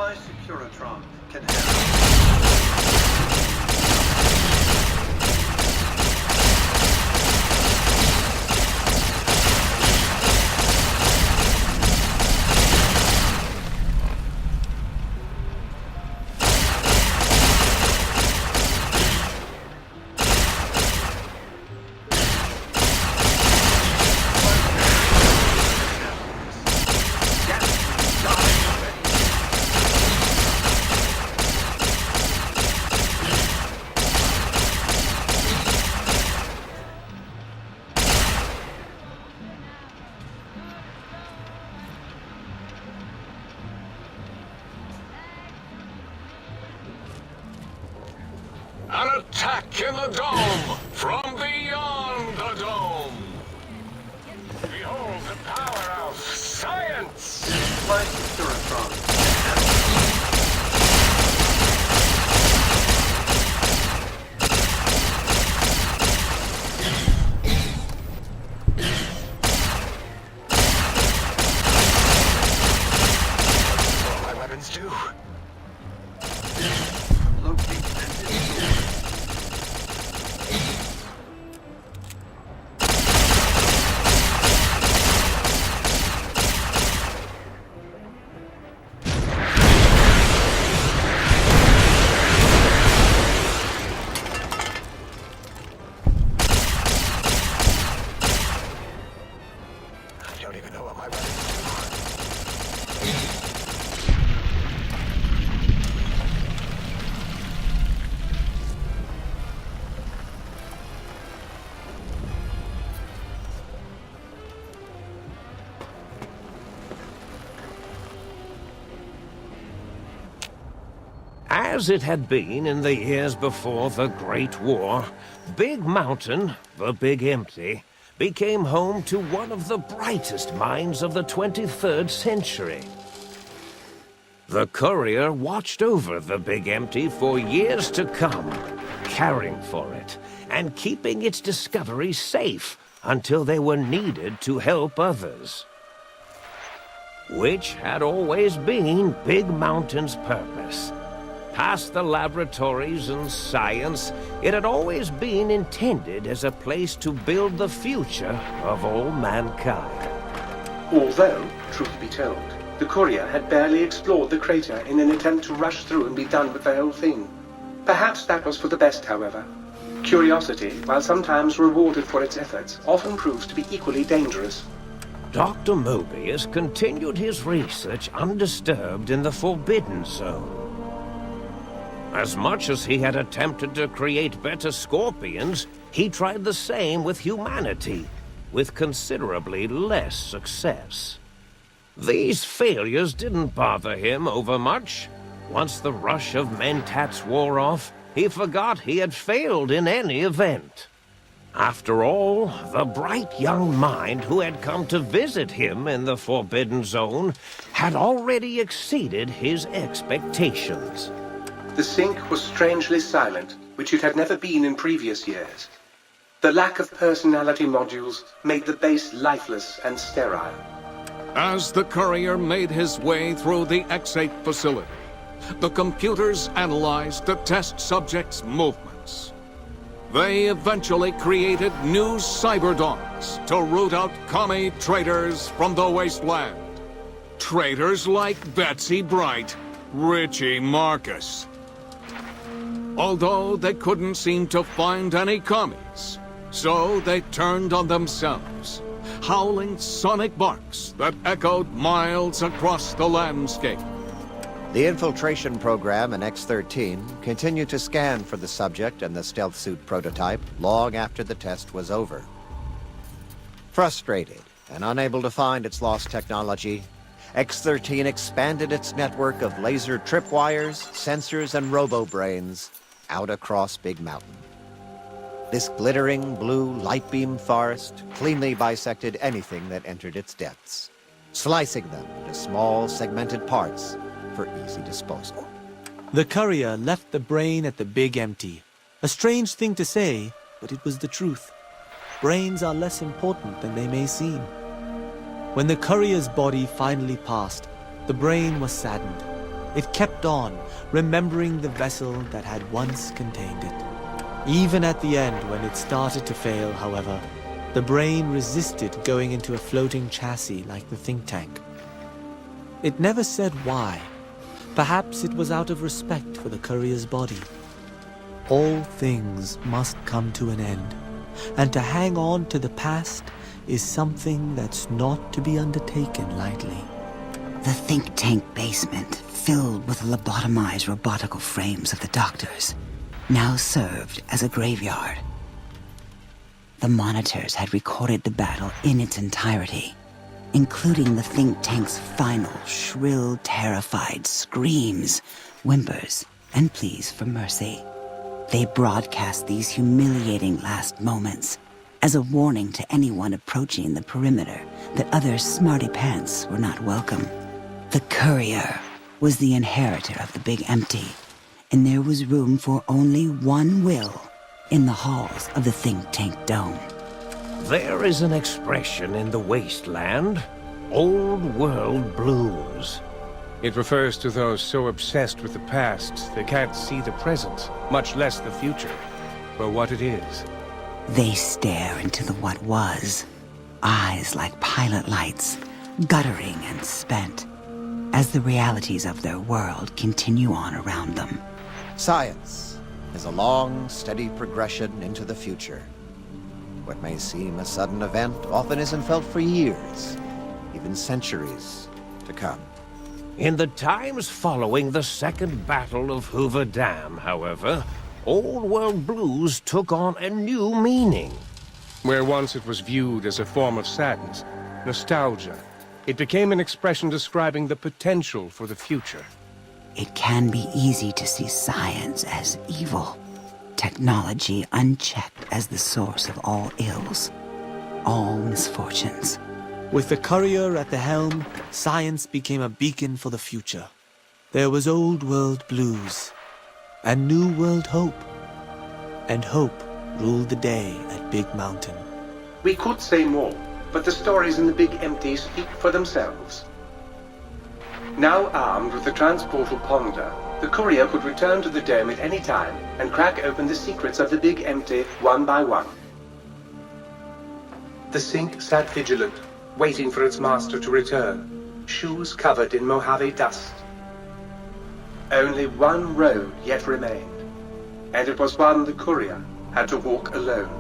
My Securitron can help. An attack in the dome from beyond the dome. Behold the power of science. My Securitron can help. What will my weapons do? Locate and destroy. I don't even know what my weapons do. As it had been in the years before the Great War, Big Mountain, the Big Empty, became home to one of the brightest minds of the 23rd century. The courier watched over the Big Empty for years to come, caring for it and keeping its discoveries safe until they were needed to help others. Which had always been Big Mountain's purpose. Past the laboratories and science, it had always been intended as a place to build the future of all mankind. Although, truth be told, the courier had barely explored the crater in an attempt to rush through and be done with the whole thing. Perhaps that was for the best, however. Curiosity, while sometimes rewarded for its efforts, often proves to be equally dangerous. Dr. Mobius continued his research undisturbed in the Forbidden Zone. As much as he had attempted to create better scorpions, he tried the same with humanity, with considerably less success. These failures didn't bother him overmuch. Once the rush of mentats wore off, he forgot he had failed in any event. After all, the bright young mind who had come to visit him in the Forbidden Zone had already exceeded his expectations. The sink was strangely silent, which it had never been in previous years. The lack of personality modules made the base lifeless and sterile. As the courier made his way through the X8 facility, the computers analyzed the test subject's movements. They eventually created new cyberdons to root out commie traitors from the wasteland. Traitors like Betsy Bright, Richie Marcus. Although they couldn't seem to find any commies, so they turned on themselves, howling sonic barks that echoed miles across the landscape. The infiltration program in X-13 continued to scan for the subject and the stealth suit prototype long after the test was over. Frustrated and unable to find its lost technology, X-13 expanded its network of laser tripwires, sensors, and robo-brains out across Big Mountain. This glittering blue light-beam forest cleanly bisected anything that entered its depths, slicing them into small segmented parts for easy disposal. The courier left the brain at the Big Empty. A strange thing to say, but it was the truth. Brains are less important than they may seem. When the courier's body finally passed, the brain was saddened. It kept on, remembering the vessel that had once contained it. Even at the end, when it started to fail, however, the brain resisted going into a floating chassis like the think tank. It never said why. Perhaps it was out of respect for the courier's body. All things must come to an end, and to hang on to the past is something that's not to be undertaken lightly. The think tank basement, filled with lobotomized robotical frames of the doctors, now served as a graveyard. The monitors had recorded the battle in its entirety, including the think tank's final, shrill, terrified screams, whimpers, and pleas for mercy. They broadcast these humiliating last moments as a warning to anyone approaching the perimeter that other smarty pants were not welcome. The courier was the inheritor of the Big Empty, and there was room for only one will in the halls of the think tank dome. There is an expression in the wasteland, old world blues. It refers to those so obsessed with the past they can't see the present, much less the future, for what it is. They stare into the what was, eyes like pilot lights, guttering and spent, as the realities of their world continue on around them. Science is a long, steady progression into the future. What may seem a sudden event often isn't felt for years, even centuries to come. In the times following the Second Battle of Hoover Dam, however, old world blues took on a new meaning. Where once it was viewed as a form of sadness, nostalgia, it became an expression describing the potential for the future. It can be easy to see science as evil, technology unchecked as the source of all ills, all misfortunes. With the courier at the helm, science became a beacon for the future. There was old world blues, and new world hope. And hope ruled the day at Big Mountain. We could say more, but the stories in the Big Empty speak for themselves. Now armed with the transportal Ponder, the courier could return to the dome at any time and crack open the secrets of the Big Empty one by one. The Sink sat vigilant, waiting for its master to return, shoes covered in Mojave dust. Only one road yet remained, and it was one the courier had to walk alone.